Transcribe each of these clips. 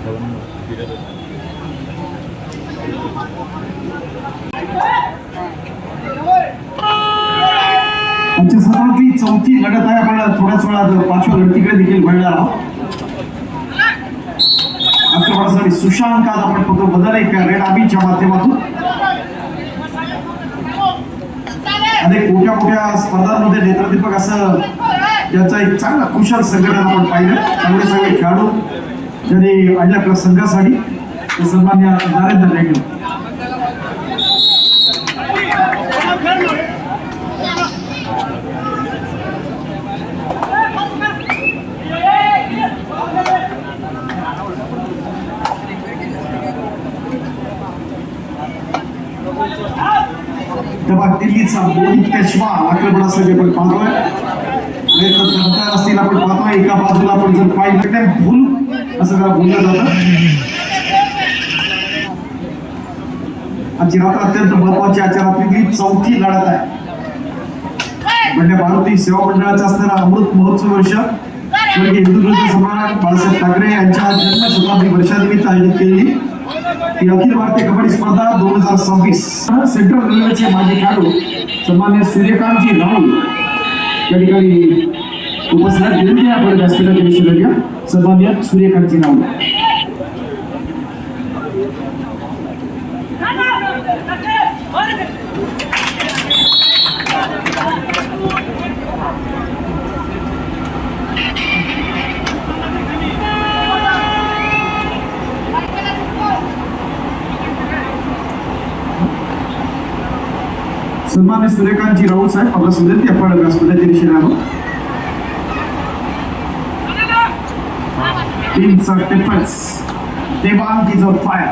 आजच्या सत्रातली चौथी लढत आहे. आपण थोड्याच वेळात पाचव्या लढतीकडे देखील वळणार आहोत. आक्रमणासाठी सुशांत आज आपण फक्त बदल एक रेड आर्मीच्या माध्यमातून अनेक मोठ्या मोठ्या स्पर्धांमध्ये नेत्रदीपक असं त्याचा एक चांगला कुशल संघटन आपण पाहिलं. चांगले सगळे खेळाडू ज्यांनी आणल्या आपल्या संघासाठी सन्मान्य नरेंद्र रेड्डी. दिल्लीचा मोहित पेशवा आक्रमणासाठी आपण पाहतोय. असतील आपण पाहतोय. एका बाजूला आपण जर पाहिलं भूल असं त्याला बोललं जातं. आजची रात्र अत्यंत महत्वाची. आजच्या रात्रीतली चौथी लढत आहे. म्हणजे भारतीय सेवा मंडळाचा असणारा अमृत महोत्सव वर्ष स्वर्गीय हिंदुत्व सम्राट बाळासाहेब ठाकरे यांच्या जन्मशताब्दी वर्षानिमित्त आयोजित केलेली ही अखिल भारतीय कबड्डी स्पर्धा 2026 सेंट्रल रेल्वेचे माजी खेळाडू सन्मान्य सूर्यकांतजी राहुल या ठिकाणी उपस्थित विनंती आपण व्यासपीठाच्या विषयी सन्मान्य सूर्यकांतजी राहुल. सन्मान्य सूर्यकांतजी राऊत साहेब आपला विनंती आपण व्यासपीठाच्या दिशेने आलो. टीमचा defence Devang is on fire.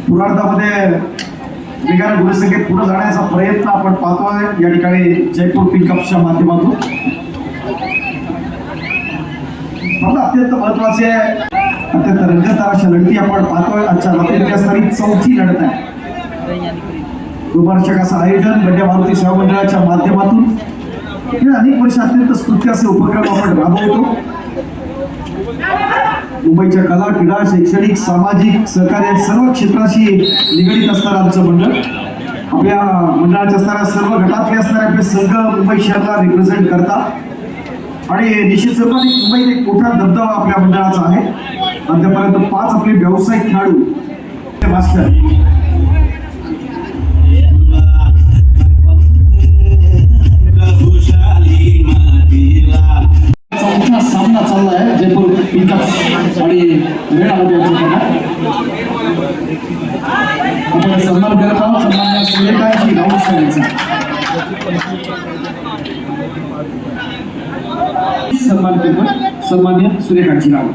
पूर्वार्धामध्ये वेगाने गुणसंख्येत पुढे जाण्याचा प्रयत्न आपण पाहतोय या ठिकाणी जयपूर पिकअपच्या माध्यमातून. स्पर्धा अत्यंत महत्वाची आहे. अत्यंत रंगतदार अशा लढती आपण पाहतोय. आजच्या रात्रीच्या स्तरी चौथी लढत आहे. रोमांचक असं आयोजन बंड्या मारुती सेवा मंडळाच्या माध्यमातून गेल्या अनेक वर्ष अत्यंत स्तुत्य असे उपक्रम आपण राबवतो. मुंबईच्या कला, क्रीडा, शैक्षणिक, सामाजिक, सहकार्य सर्व क्षेत्राशी निगडीत असणारं आमचं मंडळ. आपल्या मंडळाच्या असणाऱ्या सर्व गटातले असणारे आपले संघ मुंबई शहराला रिप्रेझेंट करतात आणि निश्चित स्वरूपाने मुंबईत एक मोठा दबदबा आपल्या मंडळाचा आहे. आतापर्यंत 5 आपले व्यावसायिक खेळाडू मास्टर चौथा सामना चालला आहे जयपूर पिकअप्स आणि रेड आउट यांच्याकडे. आपण सन्मान करत आहोत सन्मान्य सूर्यकांतजी राऊत साहेबांचा. सन्मान करतो सन्मान्य सूर्यकांतजी राऊत.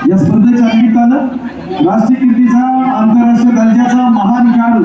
या स्पर्धेच्या निमित्तानं राष्ट्रीय कीर्तीचा आंतरराष्ट्रीय दर्जाचा महान खेळाडू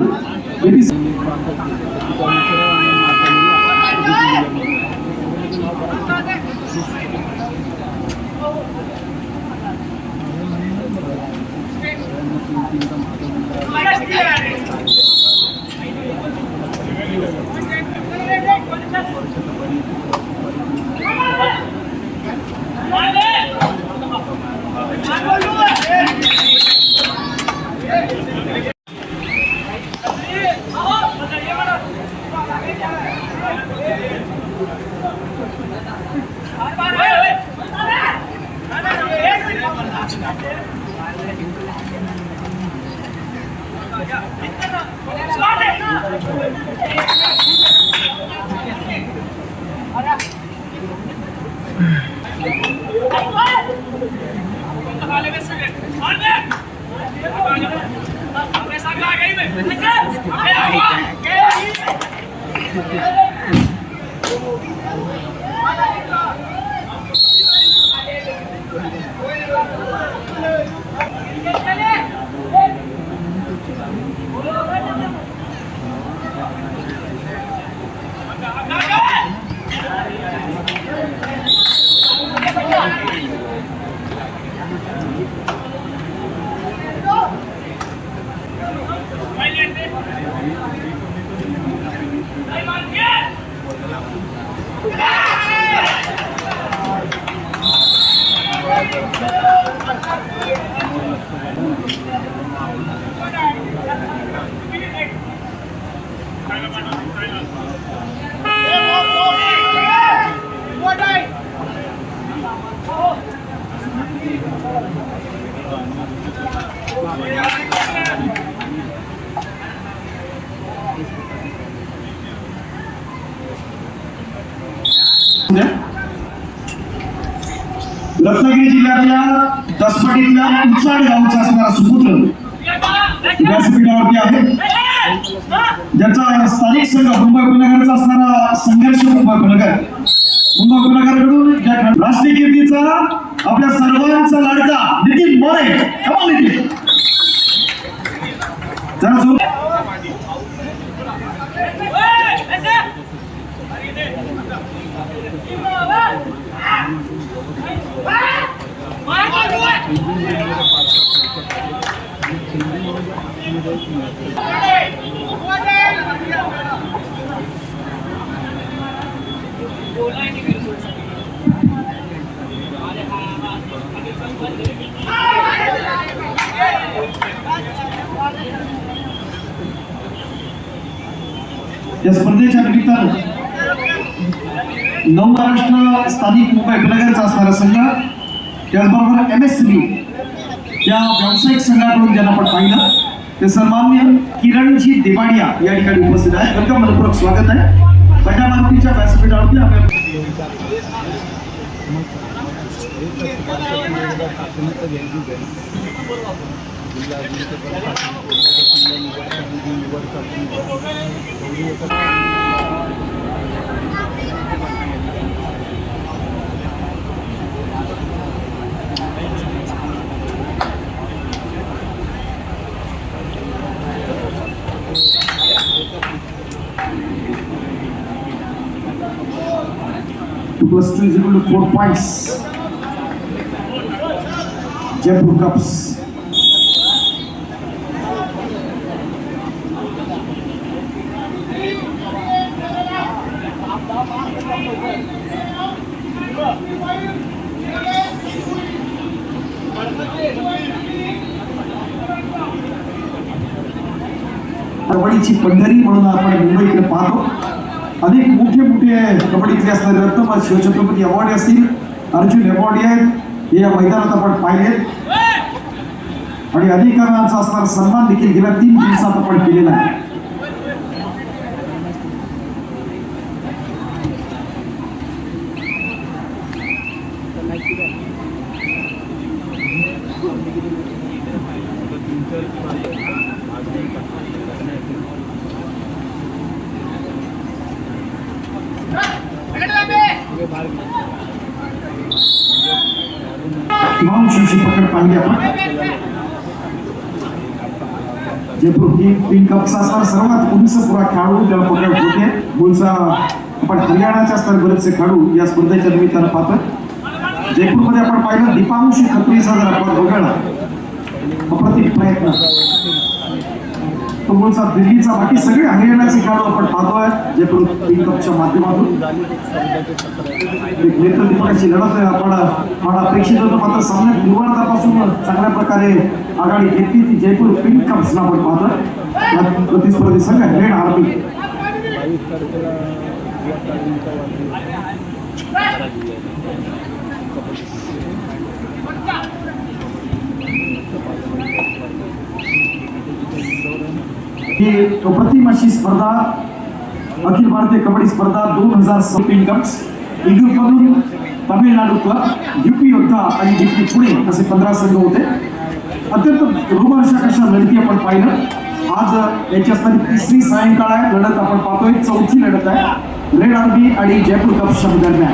रत्नागिरी जिल्ह्यातल्या दसपटीतल्या उचाड गावचा असणारा सुपुत्र व्यासपीठावरती आहे, ज्याचा स्थानिक संघ मुंबई उपनगरचा असणारा संघर्ष मुंबई उपनगरकडून राष्ट्रीय कीर्तीचा आपल्या सर्वांचा लाडका नितीन मोरे. कमाल नितीन, जरा जोर. या स्पर्धेच्या निमित्तानं नवमहाराष्ट्र स्थानिक मुंबई उपनगरचा असणारा संघ, त्याचबरोबर MSCB या व्यावसायिक संघाकडून ज्यांना आपण पाहिलं ते सन्माननीय किरणजी देवाडिया या ठिकाणी उपस्थित आहेत. वेलकम, मनपूर्वक स्वागत आहे. बंडा मारुतीच्या व्यासपीठावरती +2 is equal to 4 points. Jaipur Cups. कबड्डीची Pandhari म्हणून आपण मुंबईकडे पाहतो. अनेक मोठे कबड्डीतले असणारे रत्न शिवछत्रपती अवॉर्ड असतील, अर्जुन अवॉर्ड आहेत, हे या मैदानात आपण पाहिलेत आणि अधिकारांचा असणारा सन्मान देखील गेल्या 3 दिवसात आपण केलेला आहे. पकड पाहिली आपण. जयपूर पिंक कपचा असणारा सर्वात उंच पुरा खेळाडू त्याला पकड होते. मूळचा आपण हरियाणाच्या असणारे बरेचसे खेळाडू या स्पर्धेच्या निमित्तानं पाहतो. जयपूरमध्ये आपण पाहिलं दीपांशी खत्रीचा जर आपण बघायला अप्रतिम प्रयत्न, तो मूळचा दिल्लीचा, बाकी सगळे हरियाणाचे खेळाडू आपण पाहतोय जयपूर पिंक कपच्या माध्यमातून. नेतृत्वाची लढत आपण अपेक्षित होतं, मात्र सामन्यात निर्वार्धापासून चांगल्या प्रकारे आघाडी घेतली ती जयपूर पिंक कप्सला आपण पाहतोय. प्रतिस्पर्धी संघ रेड आर्मी. ही अप्रतिम अशी स्पर्धा अखिल भारतीय कबड्डी स्पर्धा 2006 पिंक कप्स इंदूरमधून तामिळनाडू क्लब, UP योद्धा आणि DP पुणे असे 15 संघ होते. अत्यंत रोमांचक अशा लढती आपण पाहिलं. आज याची असणारी 3री सायंकाळ आहे. लढत आपण पाहतोय 4थी लढत आहे रेड आर्मी आणि जयपूर कप्सच्या दरम्यान.